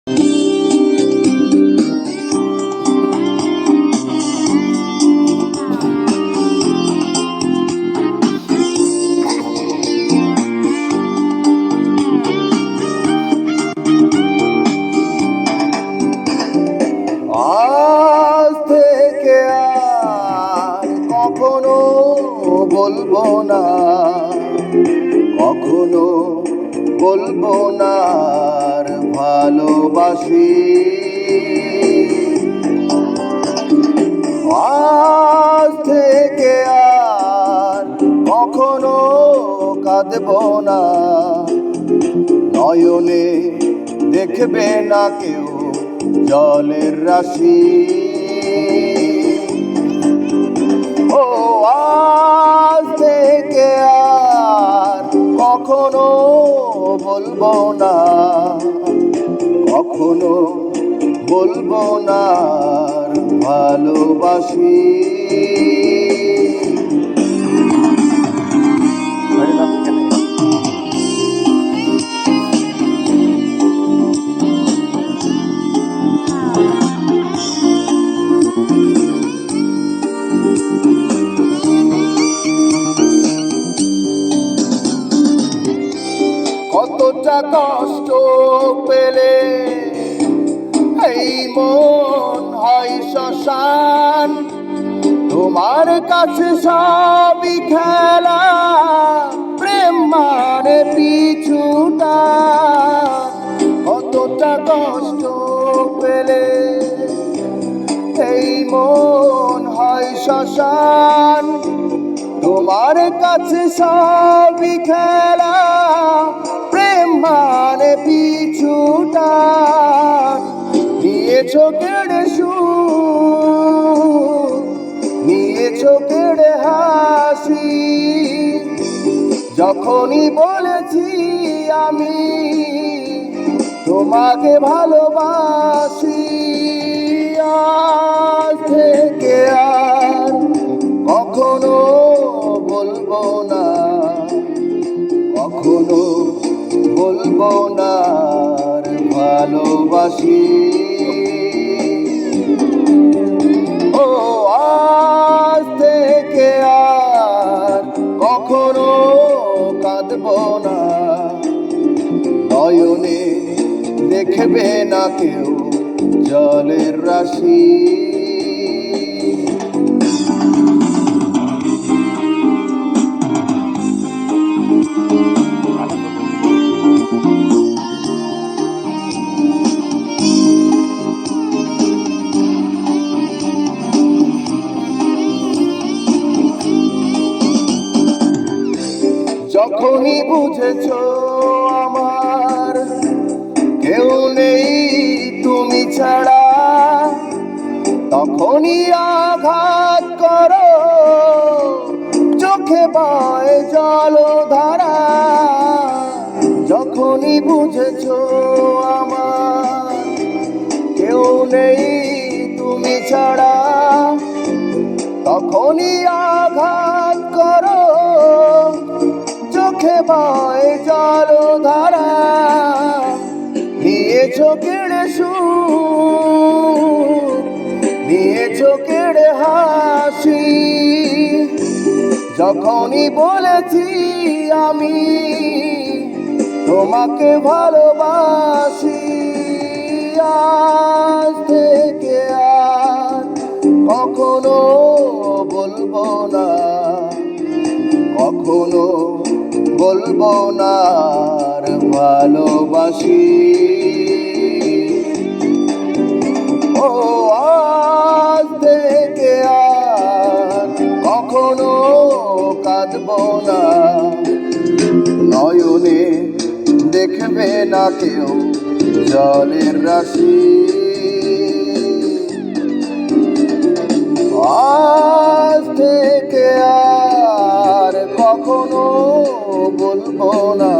আজ থেকে আর কখনো বলবো না, কখনো বলবো না আর ভালোবাসি। আজ থেকে আর কখনো কাঁদবো না, নয়নে দেখবে না কেউ জলের রাশি। ও আজ থেকে আর কখনো বলবো না, কখনো বলবো না আর ভালোবাসি। কতটা কষ্ট পেলে এই মন হয় শ্মশান, তোমার কাছে সবই খেলা, প্রেম মানে পিছুটা। কতটা কষ্ট পেলে এই মন হয় শ্মশান, তোমার কাছে সবই খেলা, প্রেম মানে পিছুটা। নিয়েছো কেড়ে সুর, নিয়েছো কেড়ে হাসি, যখনই বলেছি আমি তোমাকে ভালোবাসি। আজ থেকে আর কখনো বলবো না, কখনো বলবো না আর ভালোবাসি। ও আজ থেকে আর কখনো কাঁদবো না, নয়নে দেখবে না কেউ জলের রাশি। যখনই বুঝেছো আমার কেউ নেই তুমি ছাড়া, তখনই আঘাত করো, চোখে বয় জলধারা। যখনই বুঝেছো আমার কেউ নেই তুমি ছাড়া, তখনই আঘাত করো, চোখে বয় জলধারা। নিয়েছো কেড়ে সুর, নিয়েছো কেড়ে হাসি, যখনই বলেছি আমি তোমাকে ভালোবাসি। আজ থেকে আর কখনো বলবো না, কখনো বলবো না আর ভালোবাসি। ও আজ থেকে আর কখনো কাঁদবো না, নয়নে দেখবে না কেউ জলের রাশি। আজ থেকে আর কখনো বলবো না,